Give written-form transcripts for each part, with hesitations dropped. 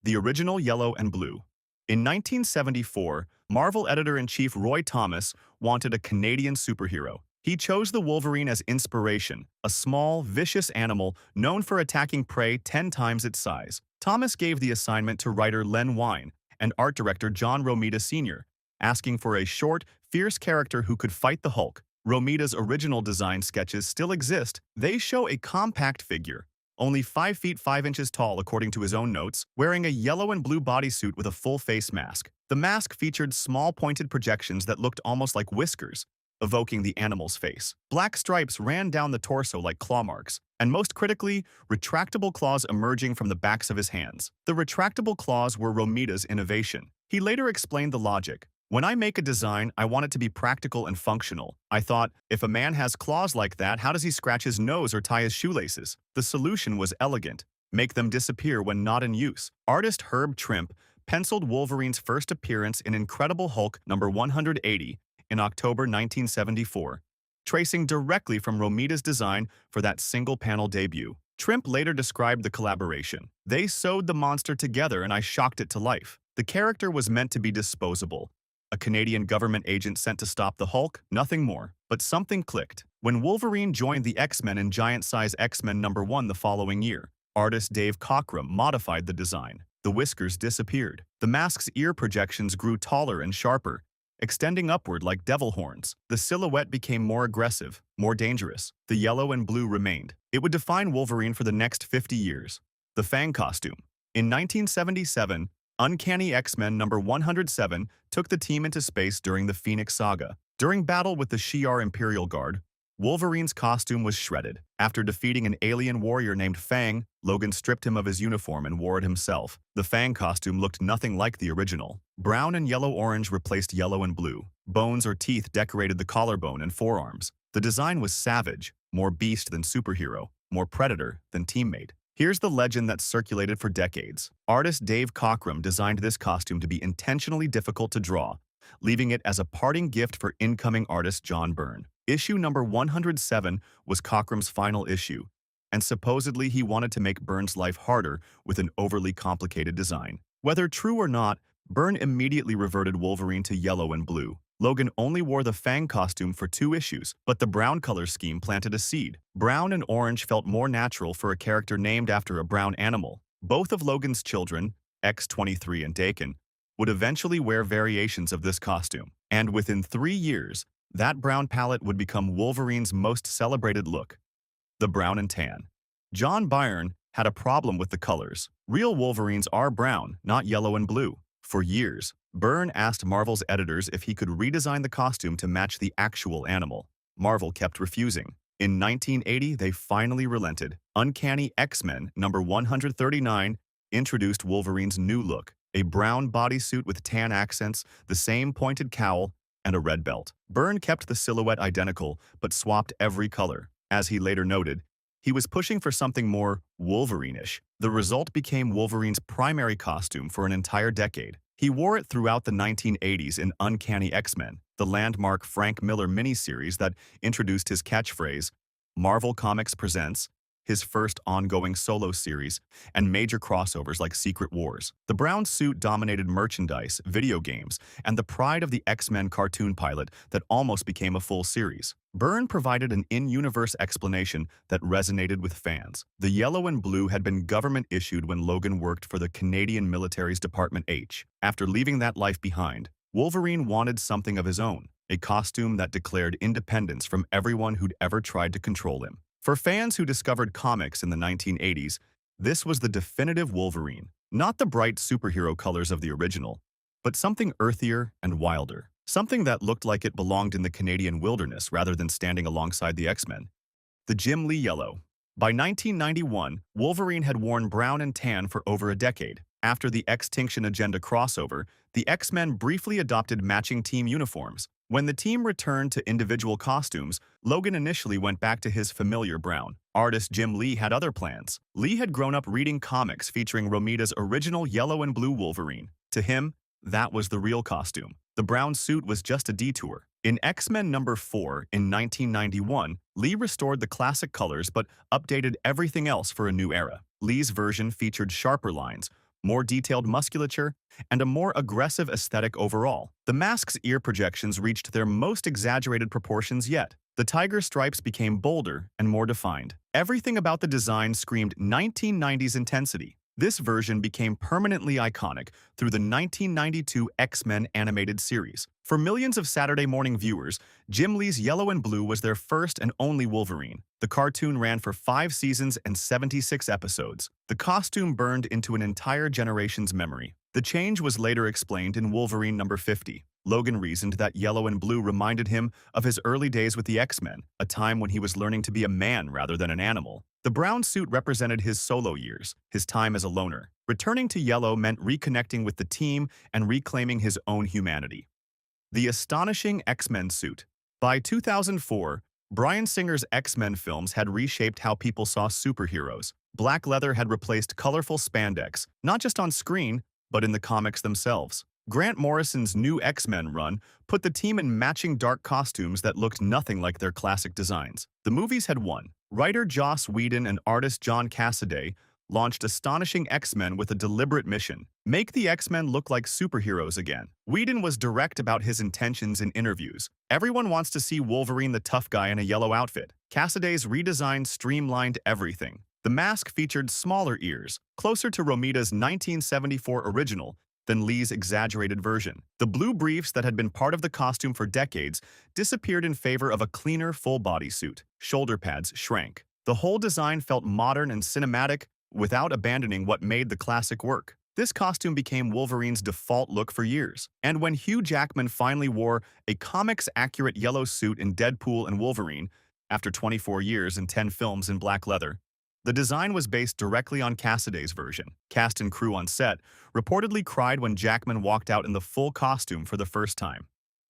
The original yellow and blue. In 1974, Marvel editor-in-chief Roy Thomas wanted a Canadian superhero. He chose the Wolverine as inspiration, a small, vicious animal known for attacking prey 10 times its size. Thomas gave the assignment to writer Len Wein and art director John Romita Sr., asking for a short, fierce character who could fight the Hulk. Romita's original design sketches still exist. They show a compact figure, only 5 feet 5 inches tall according to his own notes, wearing a yellow and blue bodysuit with a full face mask. The mask featured small pointed projections that looked almost like whiskers, evoking the animal's face. Black stripes ran down the torso like claw marks, and most critically, retractable claws emerging from the backs of his hands. The retractable claws were Romita's innovation. He later explained the logic. When I make a design, I want it to be practical and functional. I thought, if a man has claws like that, how does he scratch his nose or tie his shoelaces? The solution was elegant. Make them disappear when not in use. Artist Herb Trimpe penciled Wolverine's first appearance in Incredible Hulk number 180 in October 1974, tracing directly from Romita's design for that single-panel debut. Trimpe later described the collaboration. They sewed the monster together and I shocked it to life. The character was meant to be disposable. A Canadian government agent sent to stop the Hulk, nothing more. But something clicked. When Wolverine joined the X-Men in giant-size X-Men number 1 the following year, artist Dave Cockrum modified the design. The whiskers disappeared. The mask's ear projections grew taller and sharper, extending upward like devil horns. The silhouette became more aggressive, more dangerous. The yellow and blue remained. It would define Wolverine for the next 50 years. The Fang costume. In 1977, Uncanny X-Men number 107 took the team into space during the Phoenix Saga. During battle with the Shi'ar Imperial Guard, Wolverine's costume was shredded. After defeating an alien warrior named Fang, Logan stripped him of his uniform and wore it himself. The Fang costume looked nothing like the original. Brown and yellow-orange replaced yellow and blue. Bones or teeth decorated the collarbone and forearms. The design was savage, more beast than superhero, more predator than teammate. Here's the legend that circulated for decades. Artist Dave Cockrum designed this costume to be intentionally difficult to draw, leaving it as a parting gift for incoming artist John Byrne. Issue number 107 was Cockrum's final issue, and supposedly he wanted to make Byrne's life harder with an overly complicated design. Whether true or not, Byrne immediately reverted Wolverine to yellow and blue. Logan only wore the Fang costume for 2 issues, but the brown color scheme planted a seed. Brown and orange felt more natural for a character named after a brown animal. Both of Logan's children, X-23 and Dakin, would eventually wear variations of this costume. And within 3 years, that brown palette would become Wolverine's most celebrated look, the brown and tan. John Byrne had a problem with the colors. Real Wolverines are brown, not yellow and blue. For years, Byrne asked Marvel's editors if he could redesign the costume to match the actual animal. Marvel kept refusing. In 1980, they finally relented. Uncanny X-Men number 139 introduced Wolverine's new look, a brown bodysuit with tan accents, the same pointed cowl, and a red belt. Byrne kept the silhouette identical, but swapped every color. As he later noted, he was pushing for something more Wolverine-ish. The result became Wolverine's primary costume for an entire decade. He wore it throughout the 1980s in Uncanny X-Men, the landmark Frank Miller miniseries that introduced his catchphrase, Marvel Comics Presents, his first ongoing solo series, and major crossovers like Secret Wars. The brown suit dominated merchandise, video games, and the pride of the X-Men cartoon pilot that almost became a full series. Byrne provided an in-universe explanation that resonated with fans. The yellow and blue had been government-issued when Logan worked for the Canadian military's Department H. After leaving that life behind, Wolverine wanted something of his own, a costume that declared independence from everyone who'd ever tried to control him. For fans who discovered comics in the 1980s, this was the definitive Wolverine. Not the bright superhero colors of the original, but something earthier and wilder. Something that looked like it belonged in the Canadian wilderness rather than standing alongside the X-Men. The Jim Lee Yellow. By 1991, Wolverine had worn brown and tan for over a decade. After the Extinction Agenda crossover, the X-Men briefly adopted matching team uniforms. When the team returned to individual costumes, Logan initially went back to his familiar brown. Artist Jim Lee had other plans. Lee had grown up reading comics featuring Romita's original yellow and blue Wolverine. To him, that was the real costume. The brown suit was just a detour. In X-Men number 4 in 1991, Lee restored the classic colors but updated everything else for a new era. Lee's version featured sharper lines, more detailed musculature, and a more aggressive aesthetic overall. The mask's ear projections reached their most exaggerated proportions yet. The tiger stripes became bolder and more defined. Everything about the design screamed 1990s intensity. This version became permanently iconic through the 1992 X-Men animated series. For millions of Saturday morning viewers, Jim Lee's Yellow and Blue was their first and only Wolverine. The cartoon ran for 5 seasons and 76 episodes. The costume burned into an entire generation's memory. The change was later explained in Wolverine number 50. Logan reasoned that Yellow and Blue reminded him of his early days with the X-Men, a time when he was learning to be a man rather than an animal. The brown suit represented his solo years, his time as a loner. Returning to Yellow meant reconnecting with the team and reclaiming his own humanity. The Astonishing X-Men suit. By 2004, Bryan Singer's X-Men films had reshaped how people saw superheroes. Black leather had replaced colorful spandex, not just on screen, but in the comics themselves. Grant Morrison's new X-Men run put the team in matching dark costumes that looked nothing like their classic designs. The movies had won. Writer Joss Whedon and artist John Cassaday launched Astonishing X-Men with a deliberate mission: make the X-Men look like superheroes again. Whedon was direct about his intentions in interviews. Everyone wants to see Wolverine the tough guy in a yellow outfit. Cassaday's redesign streamlined everything. The mask featured smaller ears, closer to Romita's 1974 original than Lee's exaggerated version. The blue briefs that had been part of the costume for decades disappeared in favor of a cleaner, full-body suit. Shoulder pads shrank. The whole design felt modern and cinematic without abandoning what made the classic work. This costume became Wolverine's default look for years. And when Hugh Jackman finally wore a comics-accurate yellow suit in Deadpool and Wolverine, after 24 years and 10 films in black leather, the design was based directly on Cassaday's version. Cast and crew on set reportedly cried when Jackman walked out in the full costume for the first time.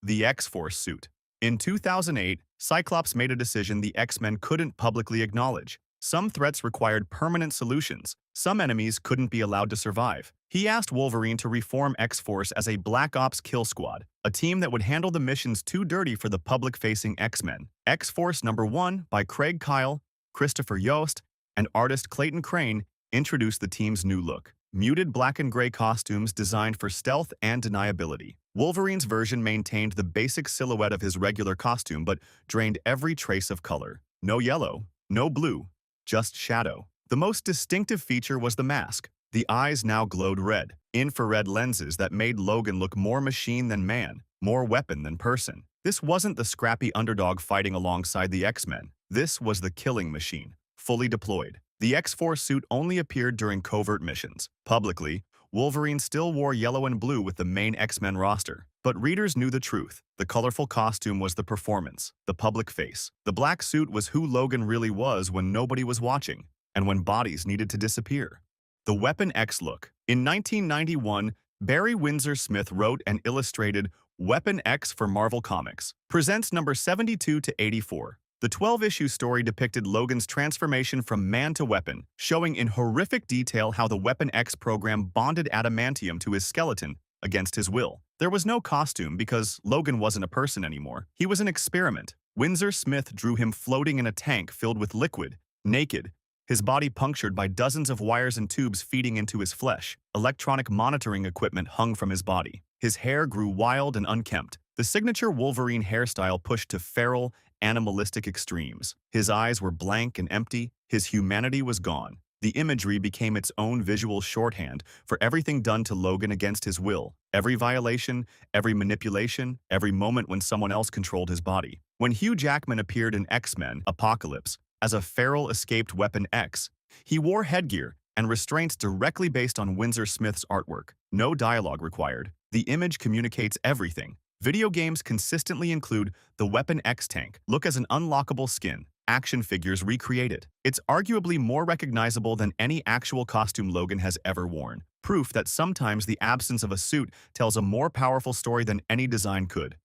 The X-Force suit. In 2008, Cyclops made a decision the X-Men couldn't publicly acknowledge. Some threats required permanent solutions. Some enemies couldn't be allowed to survive. He asked Wolverine to reform X-Force as a Black Ops kill squad, a team that would handle the missions too dirty for the public-facing X-Men. X-Force number 1 by Craig Kyle, Christopher Yost, and artist Clayton Crane introduced the team's new look. Muted black and gray costumes designed for stealth and deniability. Wolverine's version maintained the basic silhouette of his regular costume but drained every trace of color. No yellow, no blue, just shadow. The most distinctive feature was the mask. The eyes now glowed red, infrared lenses that made Logan look more machine than man, more weapon than person. This wasn't the scrappy underdog fighting alongside the X-Men. This was the killing machine, fully deployed. The X-Force suit only appeared during covert missions. Publicly, Wolverine still wore yellow and blue with the main X-Men roster. But readers knew the truth. The colorful costume was the performance, the public face. The black suit was who Logan really was when nobody was watching, and when bodies needed to disappear. The Weapon X look. In 1991, Barry Windsor Smith wrote and illustrated Weapon X for Marvel Comics. Presents number 72 to 84. The 12-issue story depicted Logan's transformation from man to weapon, showing in horrific detail how the Weapon X program bonded adamantium to his skeleton against his will. There was no costume because Logan wasn't a person anymore. He was an experiment. Windsor Smith drew him floating in a tank filled with liquid, naked, his body punctured by dozens of wires and tubes feeding into his flesh. Electronic monitoring equipment hung from his body. His hair grew wild and unkempt. The signature Wolverine hairstyle pushed to feral, animalistic extremes. His eyes were blank and empty. His humanity was gone. The imagery became its own visual shorthand for everything done to Logan against his will. Every violation, every manipulation, every moment when someone else controlled his body. When Hugh Jackman appeared in X-Men Apocalypse as a feral escaped Weapon X, he wore headgear and restraints directly based on Windsor Smith's artwork. No dialogue required. The image communicates everything. Video games consistently include the Weapon X tank. Look as an unlockable skin. Action figures recreate it. It's arguably more recognizable than any actual costume Logan has ever worn. Proof that sometimes the absence of a suit tells a more powerful story than any design could.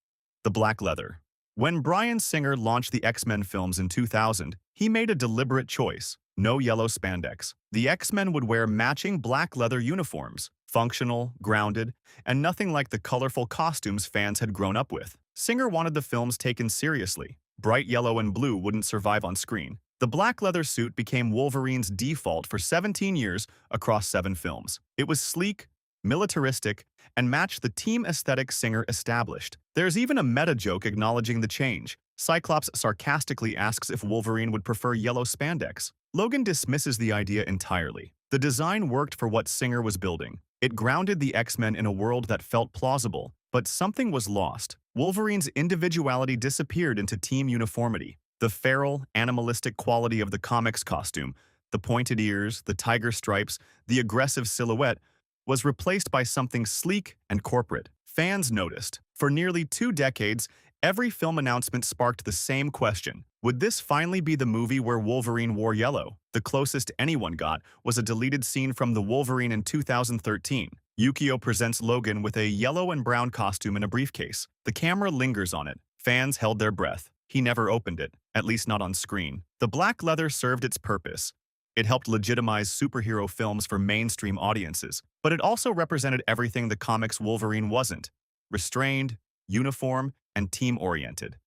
The black leather. When Bryan Singer launched the X-Men films in 2000, he made a deliberate choice. No yellow spandex. The X-Men would wear matching black leather uniforms, functional, grounded, and nothing like the colorful costumes fans had grown up with. Singer wanted the films taken seriously. Bright yellow and blue wouldn't survive on screen. The black leather suit became Wolverine's default for 17 years across 7 films. It was sleek, militaristic, and matched the team aesthetic Singer established. There's even a meta-joke acknowledging the change. Cyclops sarcastically asks if Wolverine would prefer yellow spandex. Logan dismisses the idea entirely. The design worked for what Singer was building. It grounded the X-Men in a world that felt plausible, but something was lost. Wolverine's individuality disappeared into team uniformity. The feral, animalistic quality of the comics costume, the pointed ears, the tiger stripes, the aggressive silhouette, was replaced by something sleek and corporate. Fans noticed. For nearly 2 decades, every film announcement sparked the same question. Would this finally be the movie where Wolverine wore yellow? The closest anyone got was a deleted scene from The Wolverine in 2013. Yukio presents Logan with a yellow and brown costume in a briefcase. The camera lingers on it. Fans held their breath. He never opened it, at least not on screen. The black leather served its purpose. It helped legitimize superhero films for mainstream audiences, but it also represented everything the comics Wolverine wasn't: restrained, uniform, and team-oriented.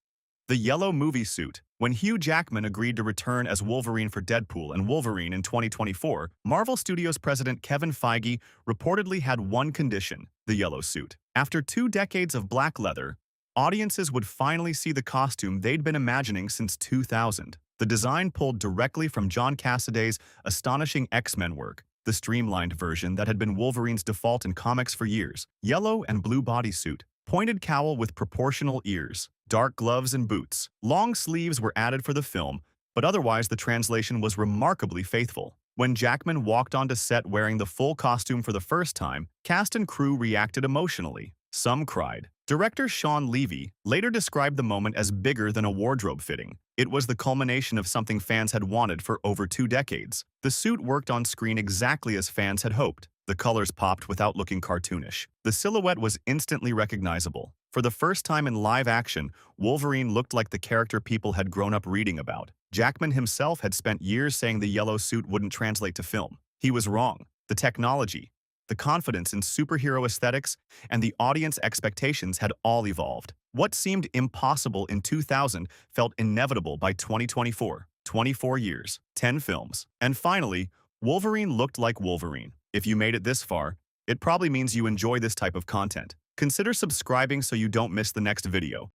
The yellow movie suit. When Hugh Jackman agreed to return as Wolverine for Deadpool and Wolverine in 2024, Marvel Studios president Kevin Feige reportedly had one condition: the yellow suit. After 2 decades of black leather, audiences would finally see the costume they'd been imagining since 2000. The design pulled directly from John Cassaday's Astonishing X-Men work, the streamlined version that had been Wolverine's default in comics for years. Yellow and blue bodysuit, pointed cowl with proportional ears, dark gloves and boots. Long sleeves were added for the film, but otherwise the translation was remarkably faithful. When Jackman walked onto set wearing the full costume for the first time, cast and crew reacted emotionally. Some cried. Director Sean Levy later described the moment as bigger than a wardrobe fitting. It was the culmination of something fans had wanted for over 2 decades. The suit worked on screen exactly as fans had hoped. The colors popped without looking cartoonish. The silhouette was instantly recognizable. For the first time in live action, Wolverine looked like the character people had grown up reading about. Jackman himself had spent years saying the yellow suit wouldn't translate to film. He was wrong. The technology, the confidence in superhero aesthetics, and the audience expectations had all evolved. What seemed impossible in 2000 felt inevitable by 2024. 24 years, 10 films. And finally, Wolverine looked like Wolverine. If you made it this far, it probably means you enjoy this type of content. Consider subscribing so you don't miss the next video.